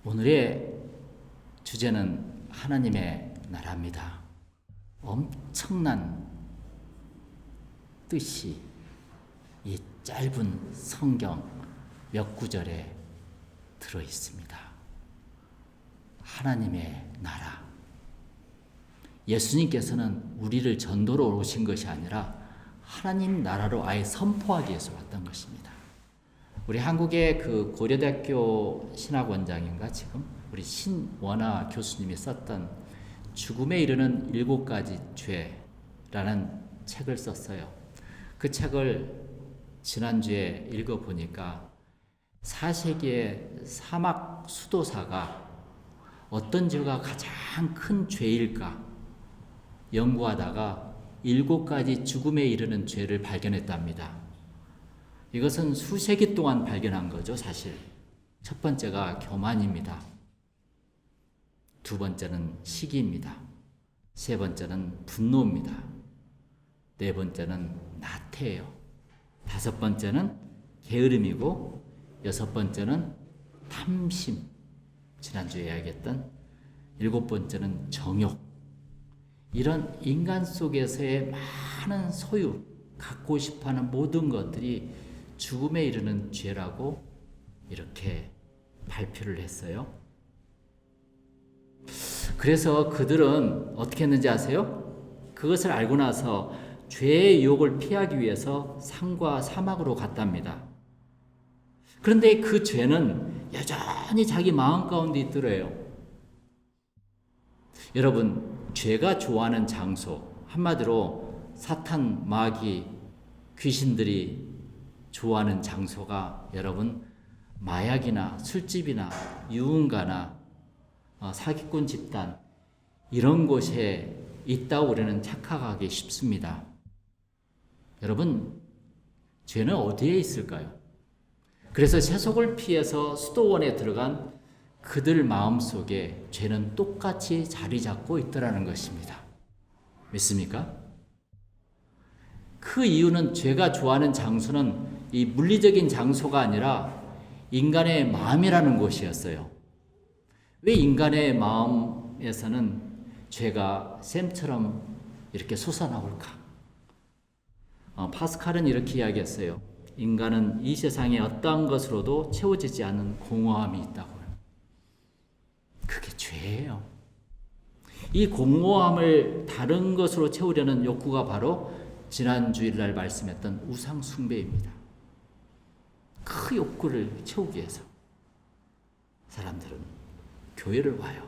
오늘의 주제는 하나님의 나라입니다. 엄청난 뜻이 이 짧은 성경 몇 구절에 들어 있습니다. 하나님의 나라. 예수님께서는 우리를 전도로 오신 것이 아니라 하나님 나라로 아예 선포하기 위해서 왔던 것입니다. 우리 한국의 그 고려대학교 신학원장인가 지금 우리 신원아 교수님이 썼던 죽음에 이르는 7가지 죄라는 책을 썼어요. 그 책을 지난주에 읽어보니까 4세기의 사막 수도사가 어떤 죄가 가장 큰 죄일까 연구하다가 7가지 죽음에 이르는 죄를 발견했답니다. 이것은 수세기 동안 발견한 거죠, 사실. 첫 번째가 교만입니다. 두 번째는 시기입니다. 세 번째는 분노입니다. 네 번째는 나태예요. 다섯 번째는 게으름이고 여섯 번째는 탐심. 지난주에 이야기했던 일곱 번째는 정욕. 이런 인간 속에서의 많은 소유, 갖고 싶어하는 모든 것들이 죽음에 이르는 죄라고 이렇게 발표를 했어요. 그래서 그들은 어떻게 했는지 아세요? 그것을 알고 나서 죄의 유혹을 피하기 위해서 산과 사막으로 갔답니다. 그런데 그 죄는 여전히 자기 마음 가운데 있더래요. 여러분, 죄가 좋아하는 장소, 한마디로 사탄, 마귀, 귀신들이 좋아하는 장소가 여러분 마약이나 술집이나 유흥가나 사기꾼 집단 이런 곳에 있다고 우리는 착각하기 쉽습니다. 여러분, 죄는 어디에 있을까요? 그래서 세속을 피해서 수도원에 들어간 그들 마음속에 죄는 똑같이 자리 잡고 있더라는 것입니다. 믿습니까? 그 이유는 죄가 좋아하는 장소는 이 물리적인 장소가 아니라 인간의 마음이라는 곳이었어요. 왜 인간의 마음에서는 죄가 샘처럼 이렇게 솟아나올까? 파스칼은 이렇게 이야기했어요. 인간은 이 세상의 어떠한 것으로도 채워지지 않는 공허함이 있다고요. 그게 죄예요. 이 공허함을 다른 것으로 채우려는 욕구가 바로 지난 주일날 말씀했던 우상 숭배입니다. 그 욕구를 채우기 위해서 사람들은 교회를 와요.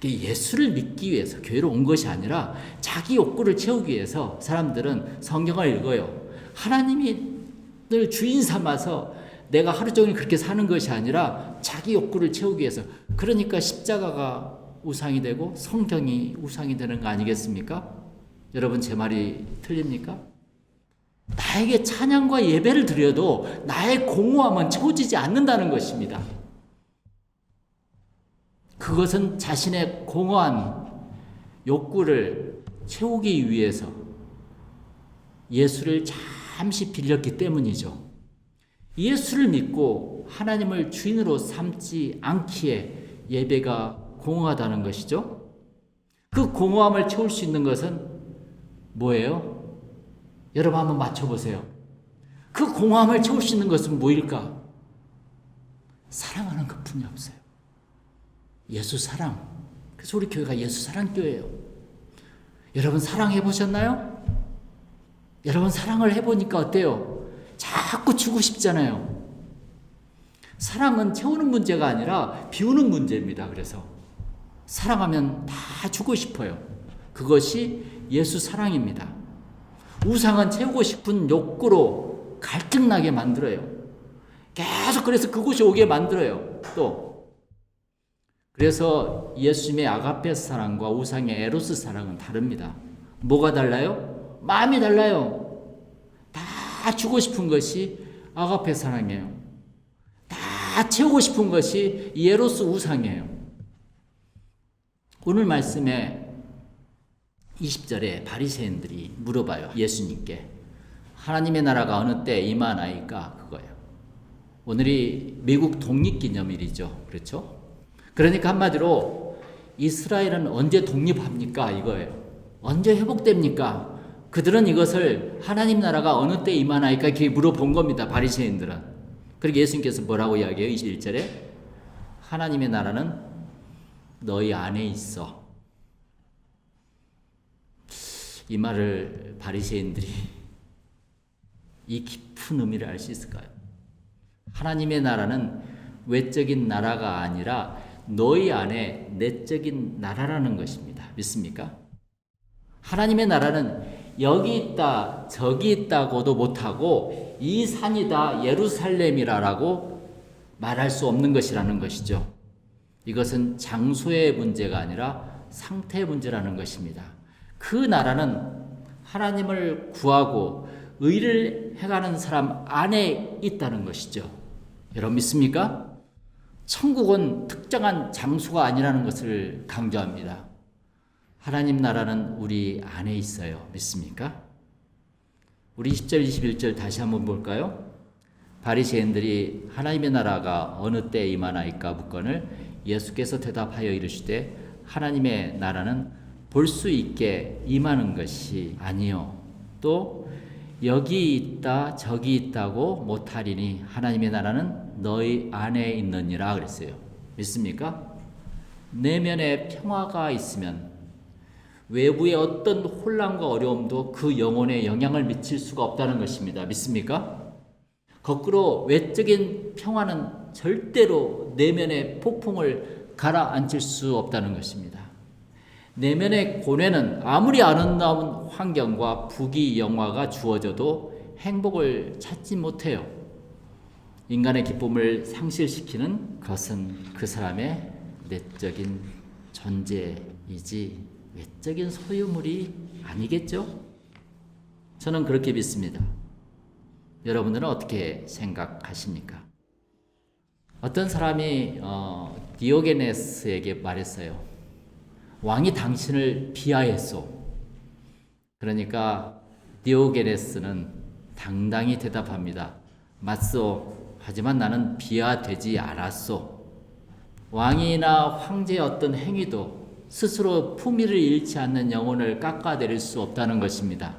예수를 믿기 위해서 교회로 온 것이 아니라 자기 욕구를 채우기 위해서 사람들은 성경을 읽어요. 하나님이 늘 주인 삼아서 내가 하루 종일 그렇게 사는 것이 아니라 자기 욕구를 채우기 위해서. 그러니까 십자가가 우상이 되고 성경이 우상이 되는 거 아니겠습니까? 여러분, 제 말이 틀립니까? 나에게 찬양과 예배를 드려도 나의 공허함은 채워지지 않는다는 것입니다. 그것은 자신의 공허한 욕구를 채우기 위해서 예수를 잠시 빌렸기 때문이죠. 예수를 믿고 하나님을 주인으로 삼지 않기에 예배가 공허하다는 것이죠. 그 공허함을 채울 수 있는 것은 뭐예요? 여러분 한번 맞춰보세요. 그 공허함을 채울 수 있는 것은 뭐일까? 사랑하는 것뿐이 없어요. 예수 사랑. 그래서 우리 교회가 예수 사랑 교회예요. 여러분 사랑해 보셨나요? 여러분 사랑을 해보니까 어때요? 자꾸 주고 싶잖아요. 사랑은 채우는 문제가 아니라 비우는 문제입니다. 그래서 사랑하면 다 주고 싶어요. 그것이 예수 사랑입니다. 우상은 채우고 싶은 욕구로 갈증나게 만들어요. 계속 그래서 그곳이 오게 만들어요. 또 그래서 예수님의 아가페 사랑과 우상의 에로스 사랑은 다릅니다. 뭐가 달라요? 마음이 달라요. 다 주고 싶은 것이 아가페 사랑이에요. 다 채우고 싶은 것이 에로스 우상이에요. 오늘 말씀에 20절에 바리새인들이 물어봐요. 예수님께. 하나님의 나라가 어느 때 임하나이까? 그거예요. 오늘이 미국 독립기념일이죠. 그렇죠? 그러니까 한마디로 이스라엘은 언제 독립합니까? 이거예요. 언제 회복됩니까? 그들은 이것을 하나님 나라가 어느 때 임하나이까 이렇게 물어본 겁니다. 바리새인들은. 그리고 예수님께서 뭐라고 이야기해요? 21절에 하나님의 나라는 너희 안에 있어. 이 말을 바리새인들이 이 깊은 의미를 알 수 있을까요? 하나님의 나라는 외적인 나라가 아니라 너희 안에 내적인 나라라는 것입니다. 믿습니까? 하나님의 나라는 여기 있다 저기 있다고도 못하고 이 산이다 예루살렘이라고 말할 수 없는 것이라는 것이죠. 이것은 장소의 문제가 아니라 상태의 문제라는 것입니다. 그 나라는 하나님을 구하고 의를 행하는 사람 안에 있다는 것이죠. 여러분 믿습니까? 천국은 특정한 장소가 아니라는 것을 강조합니다. 하나님 나라는 우리 안에 있어요. 믿습니까? 우리 20절 21절 다시 한번 볼까요? 바리새인들이 하나님의 나라가 어느 때에 임하나이까 묻거늘 예수께서 대답하여 이르시되 하나님의 나라는 볼 수 있게 임하는 것이 아니요 또 여기 있다 저기 있다고 못하리니 하나님의 나라는 너희 안에 있느니라 그랬어요. 믿습니까? 내면에 평화가 있으면 외부의 어떤 혼란과 어려움도 그 영혼에 영향을 미칠 수가 없다는 것입니다. 믿습니까? 거꾸로 외적인 평화는 절대로 내면의 폭풍을 가라앉힐 수 없다는 것입니다. 내면의 고뇌는 아무리 아름다운 환경과 부귀 영화가 주어져도 행복을 찾지 못해요. 인간의 기쁨을 상실시키는 것은 그 사람의 내적인 존재이지 외적인 소유물이 아니겠죠? 저는 그렇게 믿습니다. 여러분들은 어떻게 생각하십니까? 어떤 사람이 디오게네스에게 말했어요. 왕이 당신을 비하했소. 그러니까 디오게네스는 당당히 대답합니다. 맞소. 하지만 나는 비하되지 않았소. 왕이나 황제의 어떤 행위도 스스로 품위를 잃지 않는 영혼을 깎아내릴 수 없다는 것입니다.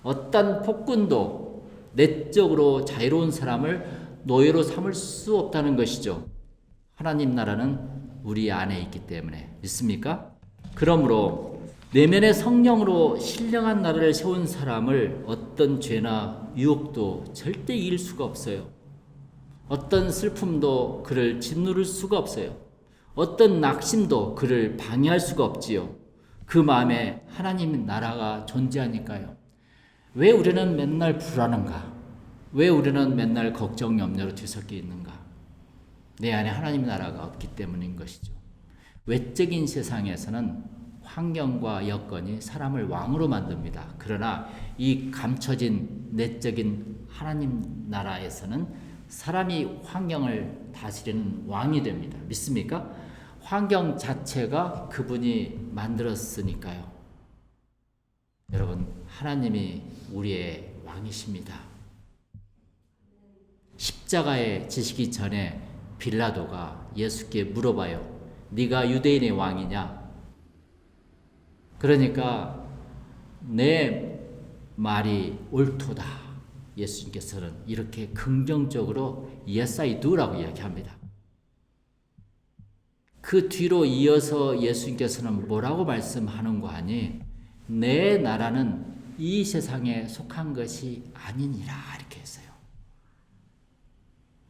어떤 폭군도 내적으로 자유로운 사람을 노예로 삼을 수 없다는 것이죠. 하나님 나라는 우리 안에 있기 때문에 믿습니까? 그러므로 내면의 성령으로 신령한 나라를 세운 사람을 어떤 죄나 유혹도 절대 이길 수가 없어요. 어떤 슬픔도 그를 짓누를 수가 없어요. 어떤 낙심도 그를 방해할 수가 없지요. 그 마음에 하나님 나라가 존재하니까요. 왜 우리는 맨날 불안한가? 왜 우리는 맨날 걱정 염려로 뒤섞여 있는가? 내 안에 하나님 나라가 없기 때문인 것이죠. 외적인 세상에서는 환경과 여건이 사람을 왕으로 만듭니다. 그러나 이 감춰진 내적인 하나님 나라에서는 사람이 환경을 다스리는 왕이 됩니다. 믿습니까? 환경 자체가 그분이 만들었으니까요. 여러분, 하나님이 우리의 왕이십니다. 십자가에 지시기 전에 빌라도가 예수께 물어봐요. 네가 유대인의 왕이냐? 그러니까 내 말이 옳도다. 예수님께서는 이렇게 긍정적으로 Yes, I do라고 이야기합니다. 그 뒤로 이어서 예수님께서는 뭐라고 말씀하는 거 아니? 내 나라는 이 세상에 속한 것이 아니니라 이렇게 했어요.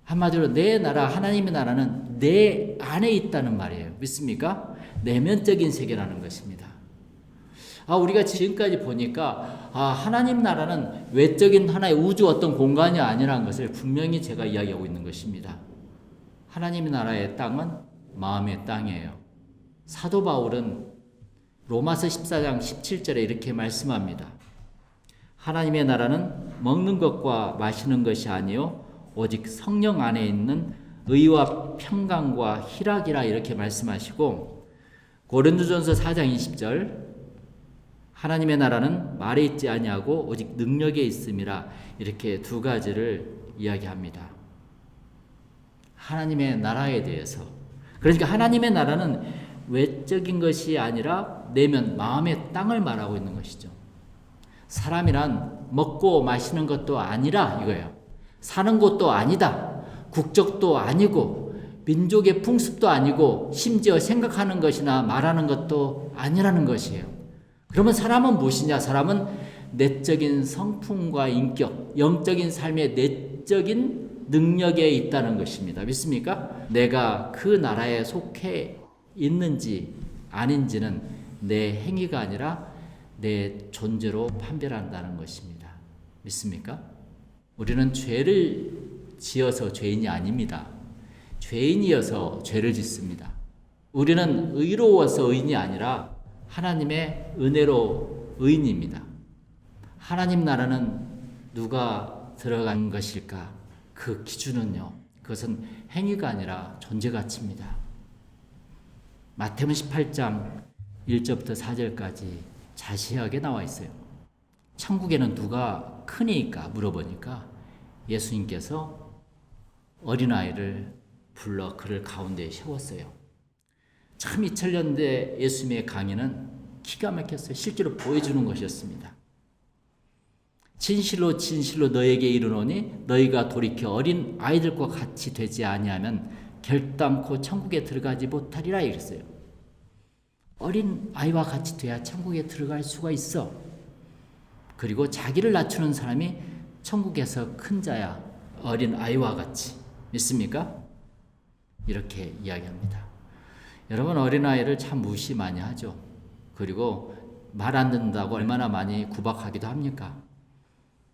한마디로 내 나라, 하나님의 나라는 내 안에 있다는 말이에요. 믿습니까? 내면적인 세계라는 것입니다. 우리가 지금까지 보니까 하나님 나라는 외적인 하나의 우주 어떤 공간이 아니라는 것을 분명히 제가 이야기하고 있는 것입니다. 하나님 나라의 땅은 마음의 땅이에요. 사도 바울은 로마서 14장 17절에 이렇게 말씀합니다. 하나님의 나라는 먹는 것과 마시는 것이 아니요 오직 성령 안에 있는 의와 평강과 희락이라 이렇게 말씀하시고 고린도전서 4장 20절 하나님의 나라는 말에 있지 아니하고 오직 능력에 있음이라 이렇게 두 가지를 이야기합니다. 하나님의 나라에 대해서 그러니까 하나님의 나라는 외적인 것이 아니라 내면 마음의 땅을 말하고 있는 것이죠. 사람이란 먹고 마시는 것도 아니라 이거예요. 사는 곳도 아니다. 국적도 아니고 민족의 풍습도 아니고 심지어 생각하는 것이나 말하는 것도 아니라는 것이에요. 그러면 사람은 무엇이냐? 사람은 내적인 성품과 인격, 영적인 삶의 내적인 능력에 있다는 것입니다. 믿습니까? 내가 그 나라에 속해 있는지 아닌지는 내 행위가 아니라 내 존재로 판별한다는 것입니다. 믿습니까? 우리는 죄를 지어서 죄인이 아닙니다. 죄인이어서 죄를 짓습니다. 우리는 의로워서 의인이 아니라 하나님의 은혜로 의인입니다. 하나님 나라는 누가 들어간 것일까? 그 기준은요, 그것은 행위가 아니라 존재 가치입니다. 마태복음 18장 1절부터 4절까지 자세하게 나와 있어요. 천국에는 누가 크니까 물어보니까 예수님께서 어린아이를 불러 그를 가운데에 세웠어요. 참 2000년대 예수님의 강의는 기가 막혔어요. 실제로 보여주는 것이었습니다. 진실로 진실로 너에게 이르노니 너희가 돌이켜 어린 아이들과 같이 되지 아니하면 결단코 천국에 들어가지 못하리라 이랬어요. 어린 아이와 같이 돼야 천국에 들어갈 수가 있어. 그리고 자기를 낮추는 사람이 천국에서 큰 자야. 어린 아이와 같이. 믿습니까? 이렇게 이야기합니다. 여러분, 어린아이를 참 무시 많이 하죠. 그리고 말 안 듣는다고 얼마나 많이 구박하기도 합니까?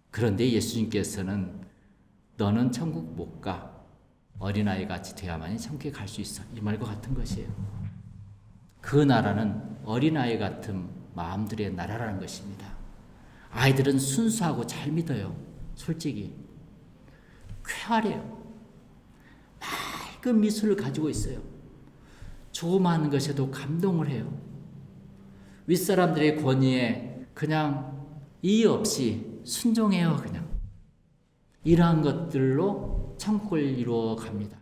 그런데 예수님께서는 너는 천국 못 가. 어린아이 같이 돼야만이 천국에 갈 수 있어. 이 말과 같은 것이에요. 그 나라는 어린아이 같은 마음들의 나라라는 것입니다. 아이들은 순수하고 잘 믿어요. 솔직히. 쾌활해요. 맑은 미소를 가지고 있어요. 조그마한 것에도 감동을 해요. 윗사람들의 권위에 그냥 이의 없이 순종해요. 그냥. 이러한 것들로 천국을 이루어 갑니다.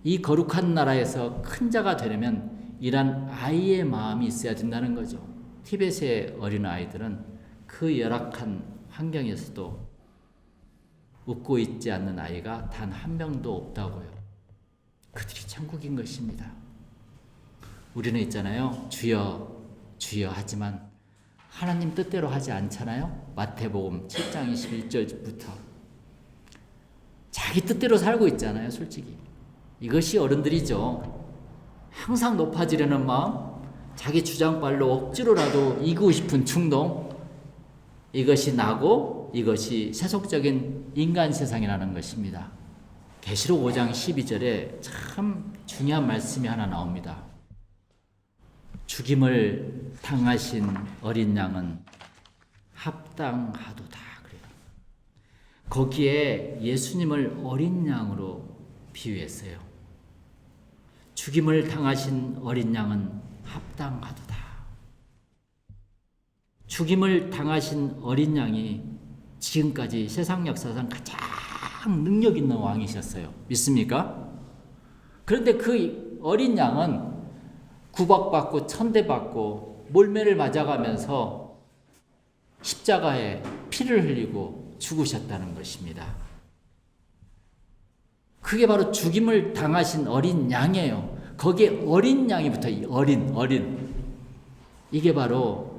이 거룩한 나라에서 큰 자가 되려면 이런 아이의 마음이 있어야 된다는 거죠. 티벳의 어린아이들은 그 열악한 환경에서도 웃고 있지 않는 아이가 단 한 명도 없다고요. 그들이 천국인 것입니다. 우리는 있잖아요. 주여 주여 하지만 하나님 뜻대로 하지 않잖아요. 마태복음 7장 21절부터 자기 뜻대로 살고 있잖아요. 솔직히 이것이 어른들이죠. 항상 높아지려는 마음, 자기 주장발로 억지로라도 이기고 싶은 충동, 이것이 나고 이것이 세속적인 인간 세상이라는 것입니다. 계시록 5장 12절에 참 중요한 말씀이 하나 나옵니다. 죽임을 당하신 어린 양은 합당하도다 그래요. 거기에 예수님을 어린 양으로 비유했어요. 죽임을 당하신 어린 양은 합당하도다. 죽임을 당하신 어린 양이 지금까지 세상 역사상 가장 능력 있는 왕이셨어요. 믿습니까? 그런데 그 어린 양은 구박받고 천대받고 몰매를 맞아가면서 십자가에 피를 흘리고 죽으셨다는 것입니다. 그게 바로 죽임을 당하신 어린 양이에요. 거기에 어린 양이 붙어요. 어린. 이게 바로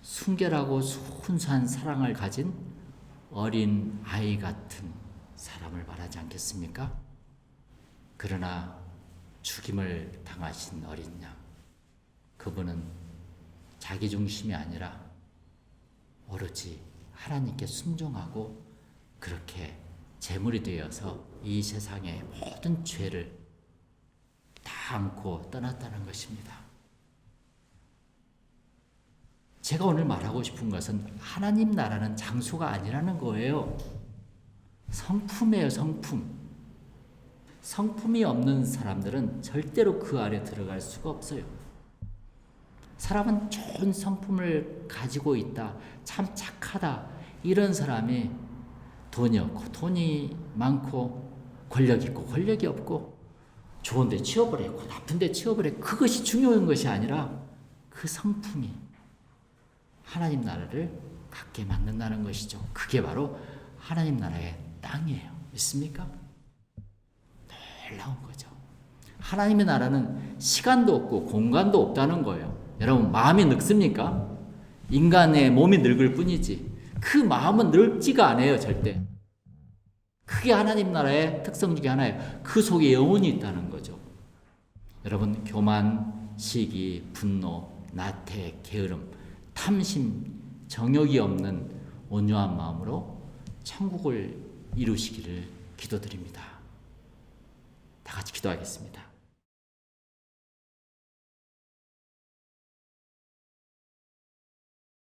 순결하고 순수한 사랑을 가진 어린 아이 같은 사람을 말하지 않겠습니까? 그러나 죽임을 당하신 어린 양, 그분은 자기 중심이 아니라 오로지 하나님께 순종하고 그렇게 제물이 되어서 이 세상의 모든 죄를 다 안고 떠났다는 것입니다. 제가 오늘 말하고 싶은 것은 하나님 나라는 장소가 아니라는 거예요. 성품이에요, 성품. 성품이 없는 사람들은 절대로 그 안에 들어갈 수가 없어요. 사람은 좋은 성품을 가지고 있다, 참 착하다, 이런 사람이 돈이 없고 돈이 많고 권력 있고 권력이 없고 좋은데 취업을 했고 나쁜데 취업을 했고 그것이 중요한 것이 아니라 그 성품이 하나님 나라를 갖게 만든다는 것이죠. 그게 바로 하나님 나라의 땅이에요. 믿습니까? 놀라운 거죠. 하나님의 나라는 시간도 없고 공간도 없다는 거예요. 여러분 마음이 늙습니까? 인간의 몸이 늙을 뿐이지 그 마음은 늙지가 않아요. 절대. 그게 하나님 나라의 특성 중에 하나예요. 그 속에 영혼이 있다는 거죠. 여러분 교만, 시기, 분노, 나태, 게으름, 탐심, 정욕이 없는 온유한 마음으로 천국을 이루시기를 기도드립니다. 다 같이 기도하겠습니다.